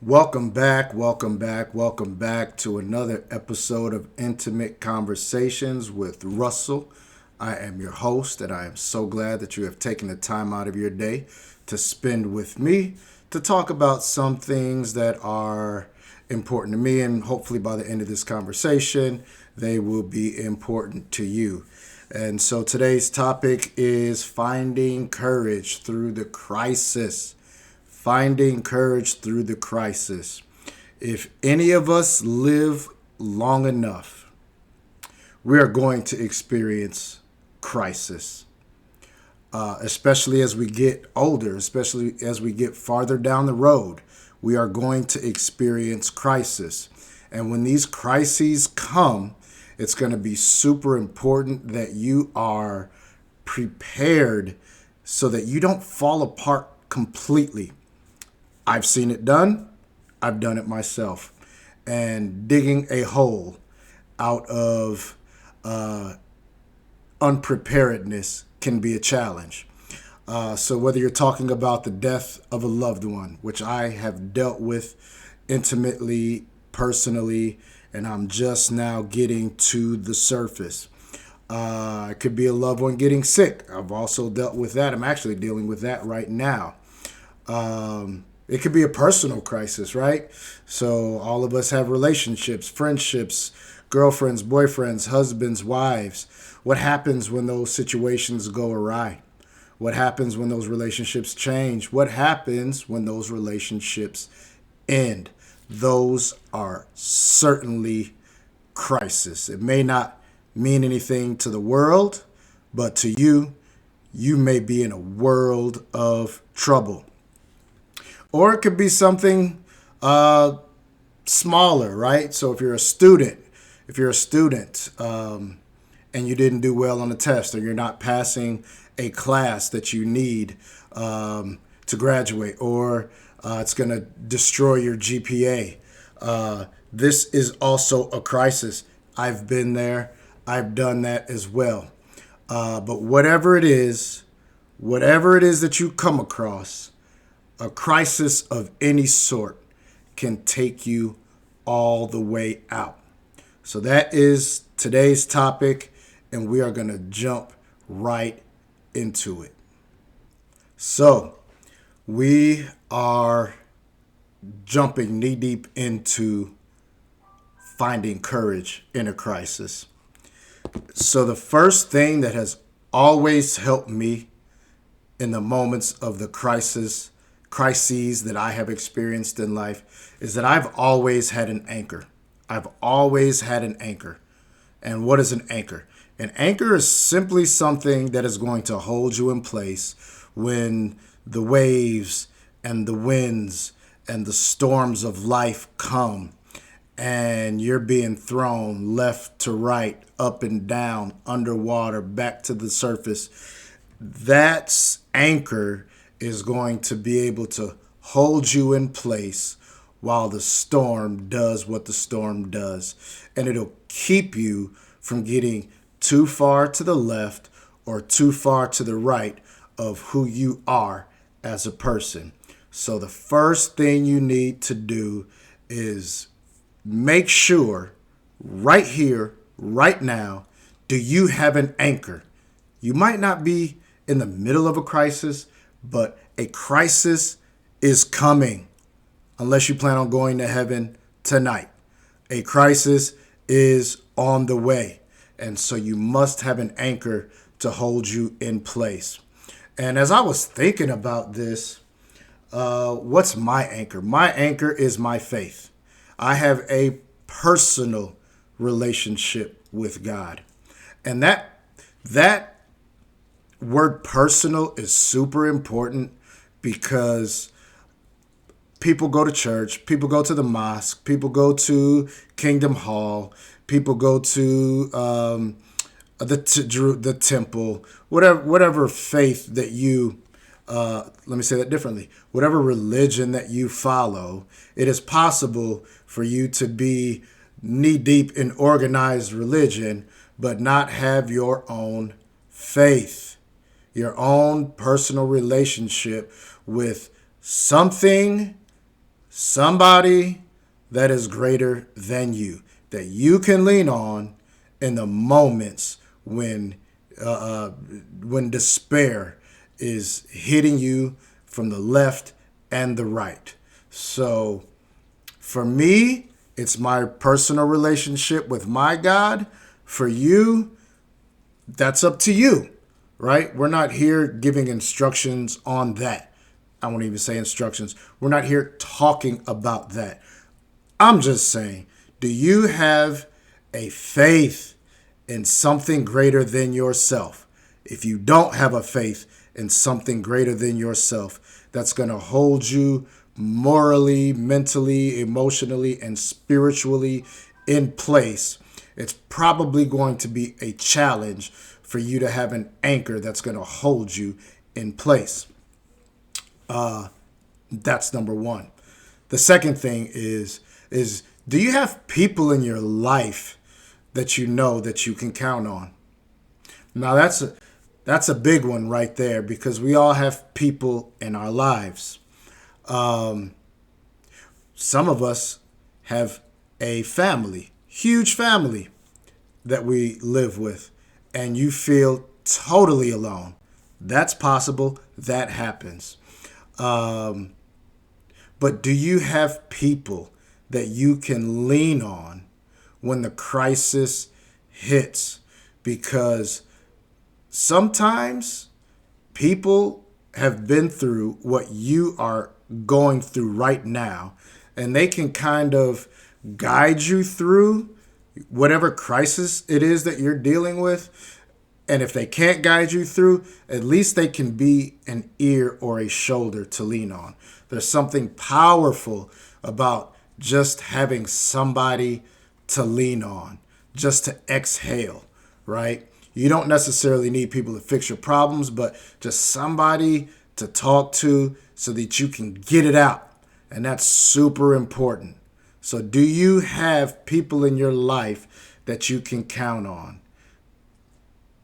Welcome back, welcome back, welcome back to another episode of Intimate Conversations with Russell. I am your host, and I am so glad that you have taken the time out of your day to spend with me to talk about some things that are important to me, and hopefully by the end of this conversation, they will be important to you. And so today's topic is finding courage through the crisis. Finding courage through the crisis. If any of us live long enough, we are going to experience crisis, especially as we get older, especially as we get farther down the road. We are going to experience crisis. And when these crises come, it's going to be super important that you are prepared so that you don't fall apart completely. I've seen it done. I've done it myself. And digging a hole out of unpreparedness can be a challenge. So, whether you're talking about the death of a loved one, which I have dealt with intimately, personally, and I'm just now getting to the surface. It could be a loved one getting sick. I've also dealt with that. I'm actually dealing with that right now. It could be a personal crisis, right? So all of us have relationships, friendships, girlfriends, boyfriends, husbands, wives. What happens when those situations go awry? What happens when those relationships change? What happens when those relationships end? Those are certainly crisis. It may not mean anything to the world, but to you, you may be in a world of trouble. Or it could be something smaller, right? So if you're a student and you didn't do well on a test, or you're not passing a class that you need to graduate, or it's going to destroy your GPA, this is also a crisis. I've been there. I've done that as well. But whatever it is that you come across, a crisis of any sort can take you all the way out. So that is today's topic, and we are going to jump right into it. So we are jumping knee deep into finding courage in a crisis. So the first thing that has always helped me in the moments of the crises that I have experienced in life is that I've always had an anchor. I've always had an anchor. And what is an anchor? An anchor is simply something that is going to hold you in place when the waves and the winds and the storms of life come and you're being thrown left to right, up and down, underwater, back to the surface. That anchor is going to be able to hold you in place while the storm does what the storm does. And it'll keep you from getting too far to the left or too far to the right of who you are as a person. So the first thing you need to do is make sure right here, right now, do you have an anchor? You might not be in the middle of a crisis, but a crisis is coming unless you plan on going to heaven tonight. A crisis is on the way. And so you must have an anchor to hold you in place. And as I was thinking about this, what's my anchor? My anchor is my faith. I have a personal relationship with God. And that word personal is super important because people go to church, people go to the mosque, people go to Kingdom Hall, people go to the temple, whatever faith that you, let me say that differently, whatever religion that you follow, it is possible for you to be knee deep in organized religion, but not have your own faith, your own personal relationship with something Somebody that is greater than you, that you can lean on in the moments when despair is hitting you from the left and the right. So for me, it's my personal relationship with my God. For you, that's up to you, right? We're not here giving instructions on that. I won't even say instructions. We're not here talking about that. I'm just saying, do you have a faith in something greater than yourself? If you don't have a faith in something greater than yourself, that's going to hold you morally, mentally, emotionally, and spiritually in place, it's probably going to be a challenge for you to have an anchor that's going to hold you in place. That's number one. The second thing is do you have people in your life that you know that you can count on? Now that's a big one right there, because we all have people in our lives. Some of us have a family, huge family that we live with, and you feel totally alone. That's possible. That happens. But do you have people that you can lean on when the crisis hits? Because sometimes people have been through what you are going through right now, and they can kind of guide you through whatever crisis it is that you're dealing with. And if they can't guide you through, at least they can be an ear or a shoulder to lean on. There's something powerful about just having somebody to lean on, just to exhale, right? You don't necessarily need people to fix your problems, but just somebody to talk to so that you can get it out. And that's super important. So do you have people in your life that you can count on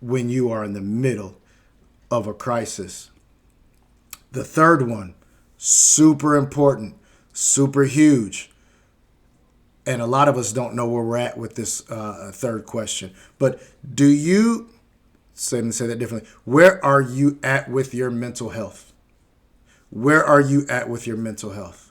when you are in the middle of a crisis? The third one, super important, super huge. And a lot of us don't know where we're at with this third question. But do you, say that differently, where are you at with your mental health? Where are you at with your mental health?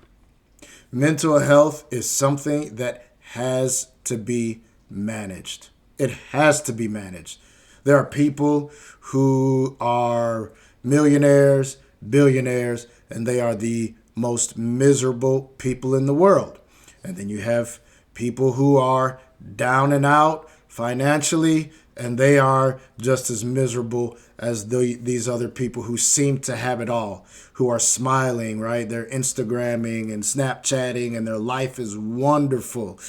Mental health is something that has to be managed. It has to be managed. There are people who are millionaires, billionaires, and they are the most miserable people in the world. And then you have people who are down and out financially, and they are just as miserable as these other people who seem to have it all, who are smiling, right? They're Instagramming and Snapchatting, and their life is wonderful.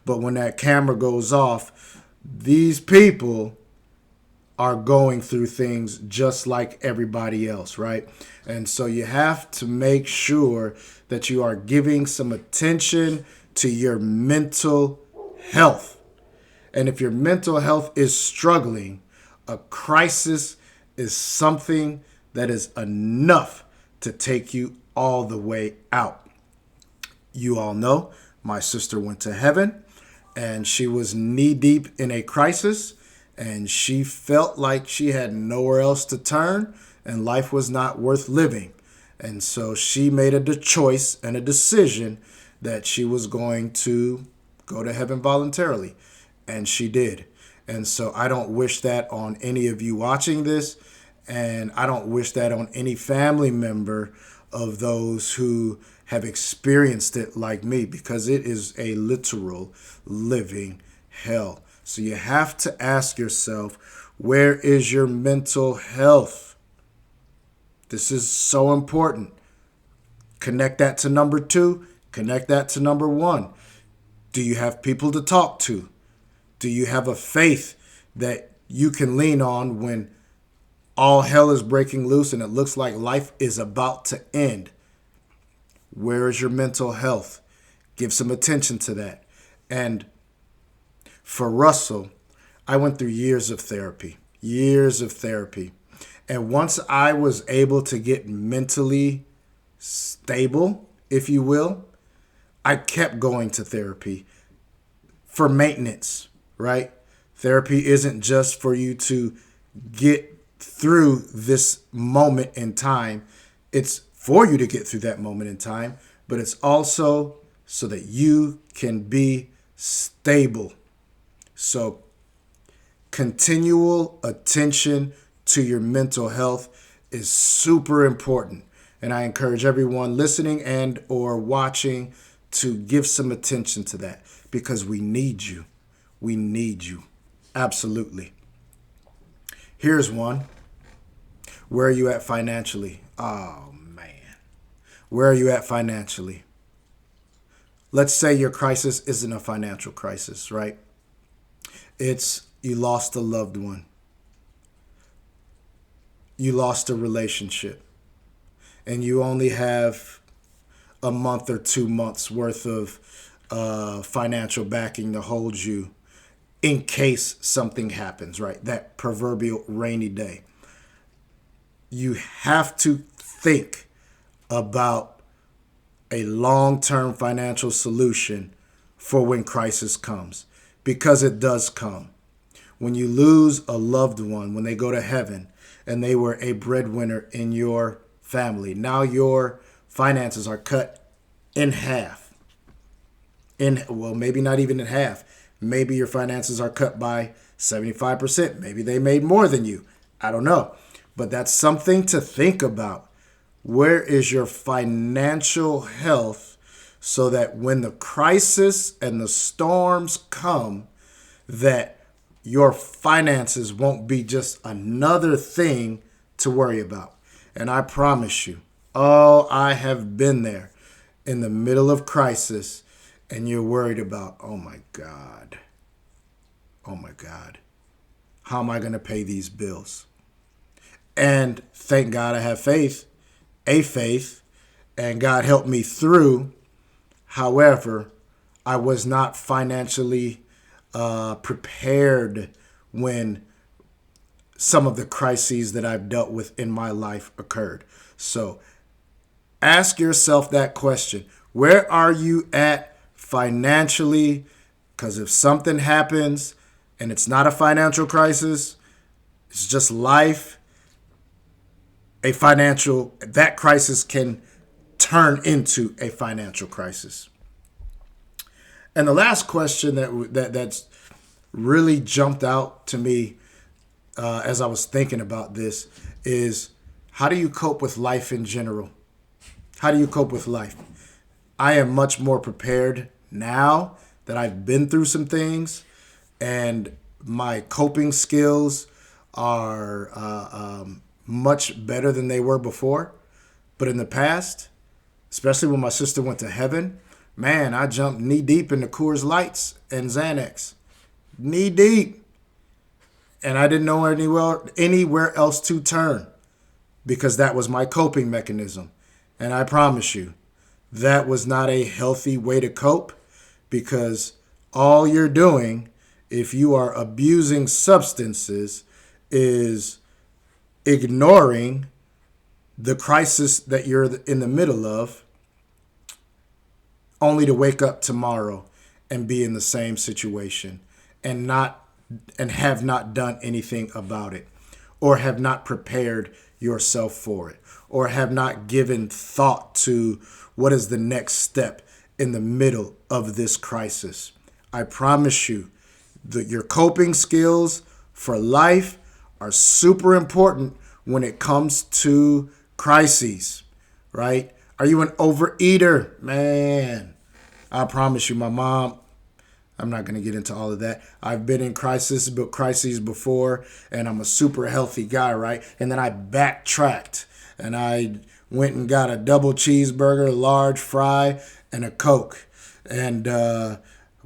But when that camera goes off, these people are going through things just like everybody else, right? And so you have to make sure that you are giving some attention to your mental health. And if your mental health is struggling, a crisis is something that is enough to take you all the way out. You all know my sister went to heaven, and she was knee deep in a crisis, and she felt like she had nowhere else to turn, and life was not worth living. And so she made a choice and a decision that she was going to go to heaven voluntarily. And she did. And so I don't wish that on any of you watching this. And I don't wish that on any family member of those who have experienced it like me, because it is a literal living hell. So you have to ask yourself, where is your mental health? This is so important. Connect that to number 2. Connect that to number 1. Do you have people to talk to? Do you have a faith that you can lean on when all hell is breaking loose and it looks like life is about to end? Where is your mental health? Give some attention to that. And for Russell, I went through years of therapy. And once I was able to get mentally stable, if you will, I kept going to therapy for maintenance, right? Therapy isn't just for you to get through this moment in time. It's for you to get through that moment in time, but it's also so that you can be stable. So, continual attention to your mental health is super important. And I encourage everyone listening and or watching to give some attention to that because we need you. We need you. Absolutely. Here's one. Where are you at financially? Oh, man. Where are you at financially? Let's say your crisis isn't a financial crisis, right? It's you lost a loved one. You lost a relationship. And you only have a month or 2 months worth of financial backing to hold you in case something happens, right? That proverbial rainy day. You have to think about a long-term financial solution for when crisis comes, because it does come. When you lose a loved one, when they go to heaven and they were a breadwinner in your family, now your finances are cut in half. Well, maybe not even in half. Maybe your finances are cut by 75%. Maybe they made more than you. I don't know. But that's something to think about. Where is your financial health so that when the crisis and the storms come, that your finances won't be just another thing to worry about? And I promise you, oh, I have been there in the middle of crisis and you're worried about, oh my God, how am I going to pay these bills? And thank God I have faith, and God helped me through. However, I was not financially prepared when some of the crises that I've dealt with in my life occurred. So ask yourself that question. Where are you at financially? Because if something happens and it's not a financial crisis, it's just life, that crisis can turn into a financial crisis. And the last question that's really jumped out to me as I was thinking about this is, how do you cope with life in general? How do you cope with life? I am much more prepared now that I've been through some things, and my coping skills are much better than they were before. But in the past, especially when my sister went to heaven, man, I jumped knee deep into Coors Lights and Xanax. Knee deep. And I didn't know anywhere else to turn because that was my coping mechanism. And I promise you, that was not a healthy way to cope, because all you're doing, if you are abusing substances, is ignoring the crisis that you're in the middle of, only to wake up tomorrow and be in the same situation and have not done anything about it, or have not prepared yourself for it, or have not given thought to what is the next step in the middle of this crisis. I promise you that your coping skills for life are super important when it comes to crises, right? Are you an overeater? Man, I promise you, my mom, I'm not going to get into all of that. I've been in crises before, and I'm a super healthy guy, right? And then I backtracked, and I went and got a double cheeseburger, large fry, and a Coke. And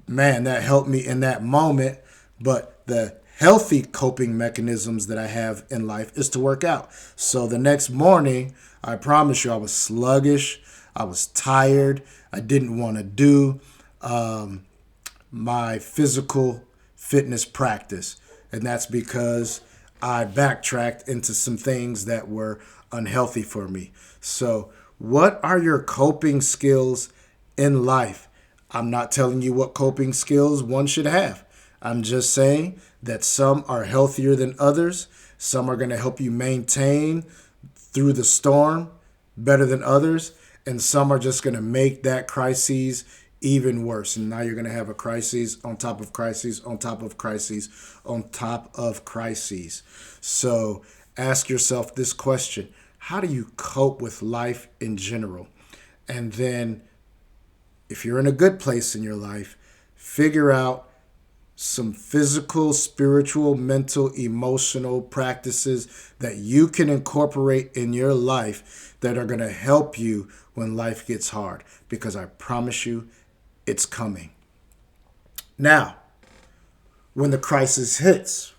man, that helped me in that moment. But the healthy coping mechanisms that I have in life is to work out. So the next morning, I promise you, I was sluggish. I was tired. I didn't want to do my physical fitness practice. And that's because I backtracked into some things that were unhealthy for me. So what are your coping skills in life. I'm not telling you what coping skills one should have. I'm just saying that some are healthier than others. Some are going to help you maintain through the storm better than others. And some are just going to make that crisis even worse. And now you're going to have a crisis on top of crises on top of crises on top of crises. So ask yourself this question: how do you cope with life in general? And then, if you're in a good place in your life, figure out some physical, spiritual, mental, emotional practices that you can incorporate in your life that are going to help you when life gets hard. Because I promise you, it's coming. Now, when the crisis hits,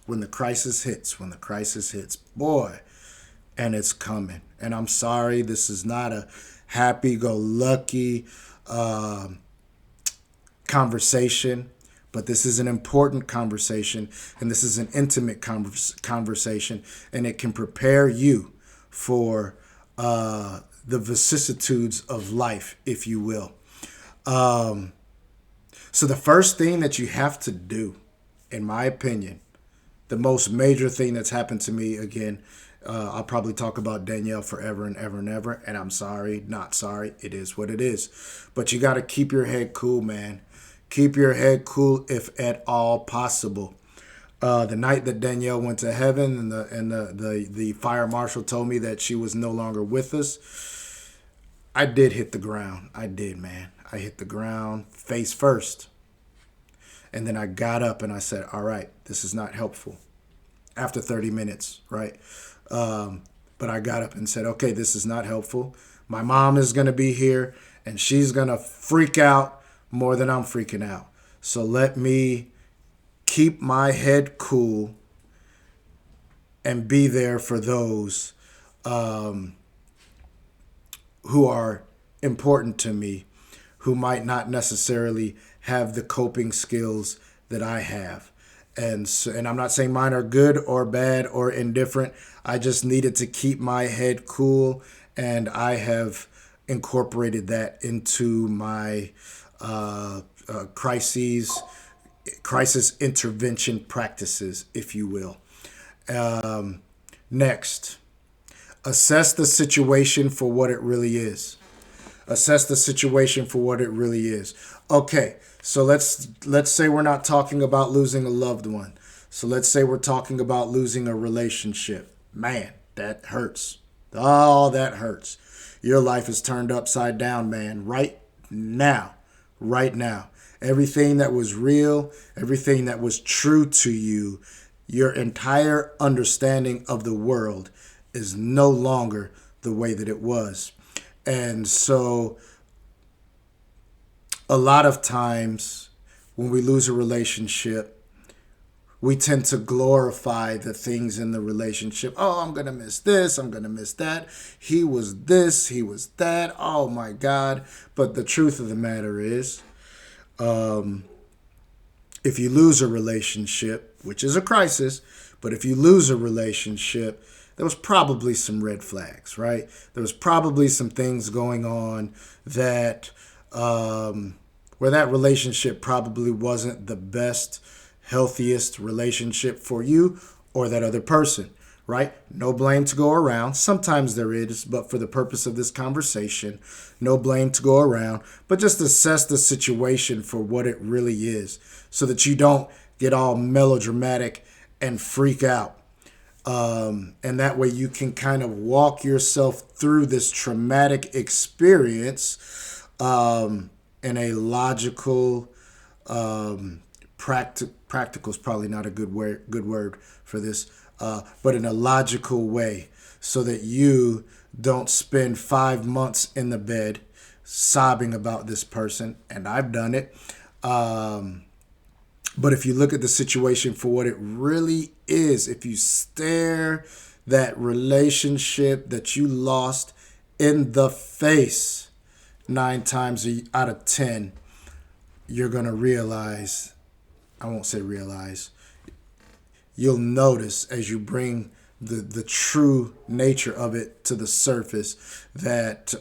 boy, and it's coming. And I'm sorry, this is not a happy-go-lucky conversation, but this is an important conversation, and this is an intimate conversation, and it can prepare you for the vicissitudes of life, if you will. So the first thing that you have to do, in my opinion, the most major thing that's happened to me, again, I'll probably talk about Danielle forever and ever and ever, and I'm sorry, not sorry. It is what it is. But you got to keep your head cool, man. Keep your head cool if at all possible. The night that Danielle went to heaven and the fire marshal told me that she was no longer with us, I did hit the ground. I did, man. I hit the ground face first. And then I got up and I said, all right, this is not helpful. After 30 minutes, right? But I got up and said, okay, this is not helpful. My mom is going to be here and she's going to freak out more than I'm freaking out. So let me keep my head cool and be there for those who are important to me, who might not necessarily have the coping skills that I have. And I'm not saying mine are good or bad or indifferent. I just needed to keep my head cool, and I have incorporated that into my crisis intervention practices, if you will. Next, assess the situation for what it really is. Assess the situation for what it really is. Okay, so let's say we're not talking about losing a loved one. So let's say we're talking about losing a relationship. Man, that hurts. Oh, that hurts. Your life is turned upside down, man, right now. Right now. Everything that was real, everything that was true to you, your entire understanding of the world is no longer the way that it was. And so a lot of times when we lose a relationship, we tend to glorify the things in the relationship. Oh, I'm going to miss this. I'm going to miss that. He was this. He was that. Oh, my God. But the truth of the matter is, if you lose a relationship, which is a crisis, but if you lose a relationship, there was probably some red flags, right? There was probably some things going on that where that relationship probably wasn't the best, healthiest relationship for you or that other person, right? No blame to go around. Sometimes there is, but for the purpose of this conversation, no blame to go around, but just assess the situation for what it really is so that you don't get all melodramatic and freak out. And that way you can kind of walk yourself through this traumatic experience in a logical, practical is probably not a good word for this, but in a logical way so that you don't spend 5 months in the bed sobbing about this person. And I've done it. But if you look at the situation for what it really is, if you stare that relationship that you lost in the face 9 times out of 10, you're going to realize, I won't say realize, you'll notice as you bring the true nature of it to the surface that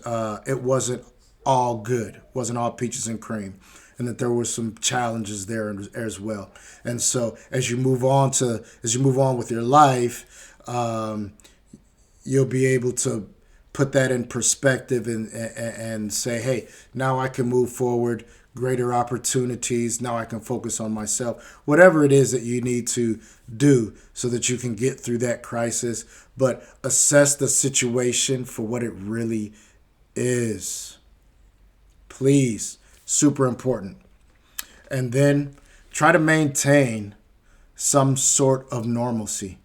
it wasn't all good, wasn't all peaches and cream, and that there were some challenges there as well. And so as you move on with your life, you'll be able to put that in perspective and say, hey, now I can move forward, greater opportunities. Now I can focus on myself, whatever it is that you need to do so that you can get through that crisis. But assess the situation for what it really is. Please, super important. And then try to maintain some sort of normalcy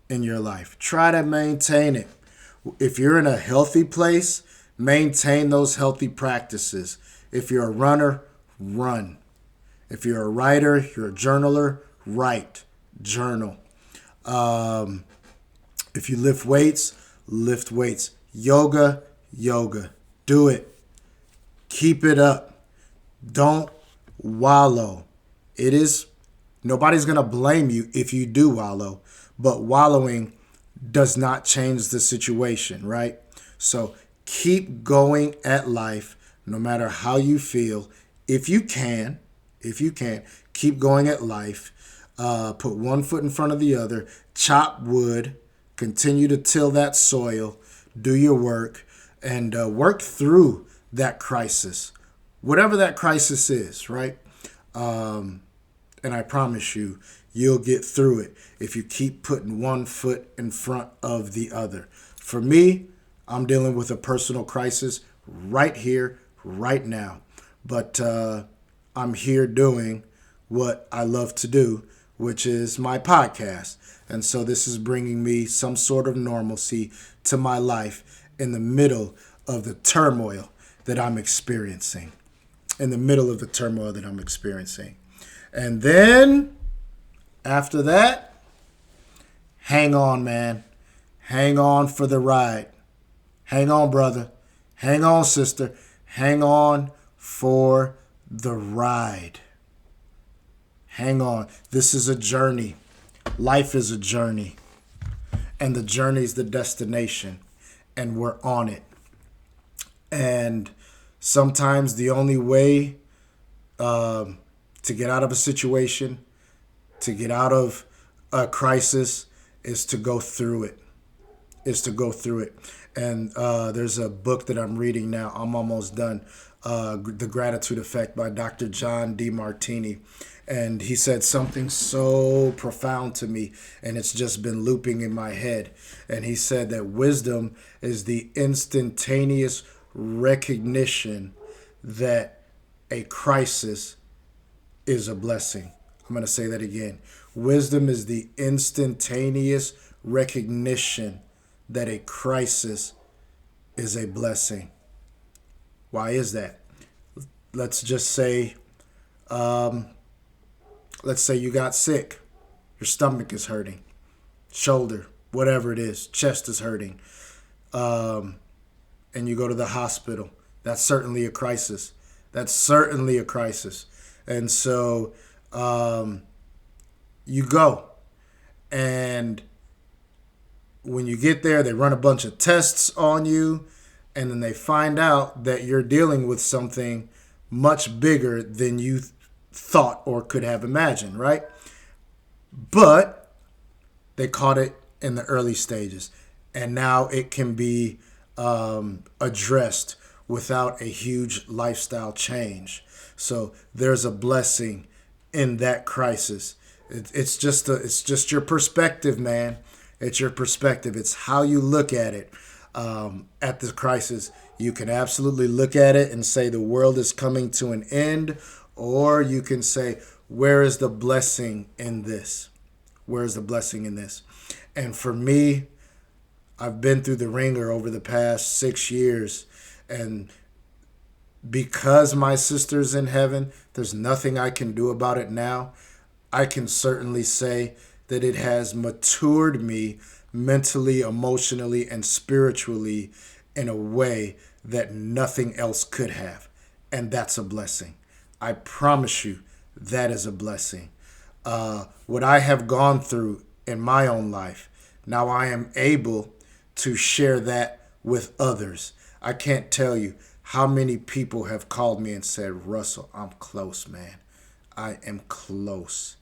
in your life. Try to maintain it. If you're in a healthy place, maintain those healthy practices. If you're a runner, run. If you're a writer, you're a journaler, write, journal. If you lift weights, lift weights. Yoga, do it. Keep it up. Don't wallow. Nobody's going to blame you if you do wallow, but wallowing does not change the situation, right? So keep going at life no matter how you feel. If you can, keep going at life. Put one foot in front of the other. Chop wood. Continue to till that soil. Do your work and work through that crisis, whatever that crisis is, right? And I promise you, you'll get through it if you keep putting one foot in front of the other. For me, I'm dealing with a personal crisis right here, right now. But I'm here doing what I love to do, which is my podcast. And so this is bringing me some sort of normalcy to my life in the middle of the turmoil that I'm experiencing. And then after that, hang on, man. Hang on for the ride. Hang on, brother. Hang on, sister. Hang on for the ride. Hang on. This is a journey. Life is a journey. And the journey is the destination. And we're on it. And sometimes the only way to get out of a situation, to get out of a crisis, is to go through it. And there's a book that I'm reading now. I'm almost done. The Gratitude Effect by Dr. John Demartini. And he said something so profound to me, and it's just been looping in my head. And he said that wisdom is the instantaneous recognition that a crisis is a blessing. I'm going to say that again. Wisdom is the instantaneous recognition that a crisis is a blessing. Why is that? Let's just say, you got sick. Your stomach is hurting. Shoulder, whatever it is, chest is hurting. And you go to the hospital. That's certainly a crisis. And so you go. And when you get there, they run a bunch of tests on you. And then they find out that you're dealing with something much bigger than you thought or could have imagined, right? But they caught it in the early stages. And now it can be addressed without a huge lifestyle change. So there's a blessing in that crisis. It's just your perspective, man. It's your perspective. It's how you look at it. At the crisis, you can absolutely look at it and say the world is coming to an end, or you can say, where is the blessing in this? And for me, I've been through the ringer over the past 6 years, and because my sister's in heaven, there's nothing I can do about it now. I can certainly say that it has matured me mentally, emotionally, and spiritually in a way that nothing else could have. And that's a blessing. I promise you, that is a blessing. What I have gone through in my own life, now I am able to share that with others. I can't tell you How many people have called me and said, Russell, I'm close, man. I am close.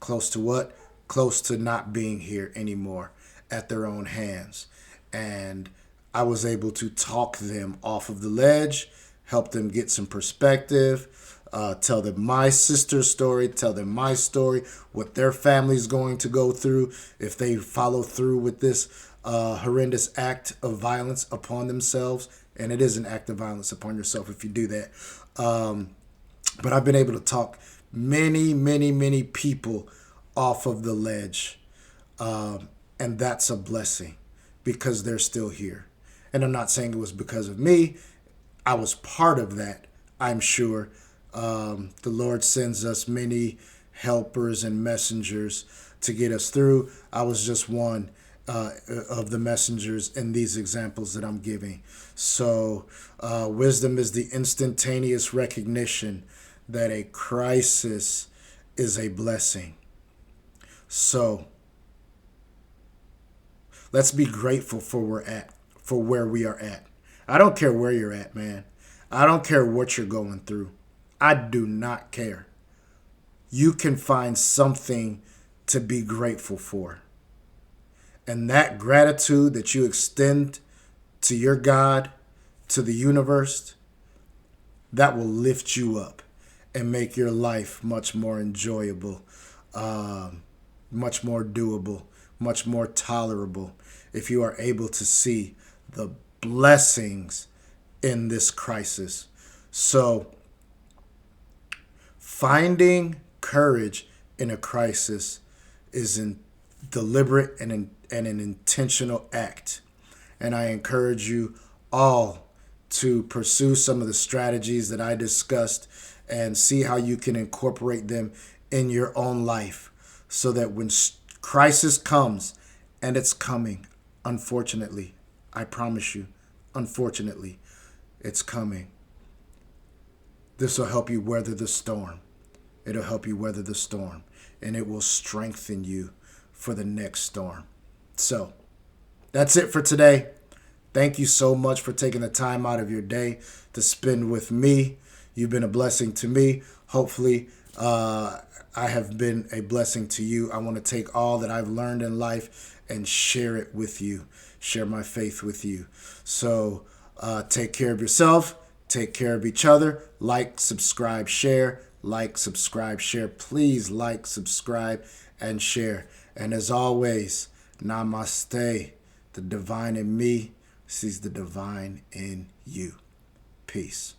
Close to what? Close to not being here anymore at their own hands. And I was able to talk them off of the ledge, help them get some perspective, tell them my sister's story, tell them my story, what their family's going to go through if they follow through with this horrendous act of violence upon themselves. And it is an act of violence upon yourself if you do that. But I've been able to talk many people off of the ledge. And that's a blessing because they're still here. And I'm not saying it was because of me. I was part of that, I'm sure. The Lord sends us many helpers and messengers to get us through. I was just one of the messengers in these examples that I'm giving. So wisdom is the instantaneous recognition that a crisis is a blessing. So let's be grateful for where we are at. I don't care where you're at, man. I don't care what you're going through. I do not care. You can find something to be grateful for. And that gratitude that you extend to your God, to the universe, that will lift you up and make your life much more enjoyable, much more doable, much more tolerable if you are able to see the blessings in this crisis. So, finding courage in a crisis is a deliberate and an intentional act. And I encourage you all to pursue some of the strategies that I discussed and see how you can incorporate them in your own life so that when crisis comes, and it's coming, unfortunately, I promise you, unfortunately, it's coming. This will help you weather the storm. It'll help you weather the storm, and it will strengthen you for the next storm. So, that's it for today. Thank you so much for taking the time out of your day to spend with me. You've been a blessing to me. Hopefully, I have been a blessing to you. I want to take all that I've learned in life and share it with you, share my faith with you. So take care of yourself, take care of each other, like, subscribe, share, like, subscribe, share. Please like, subscribe, and share. And as always, namaste. The divine in me sees the divine in you. Peace.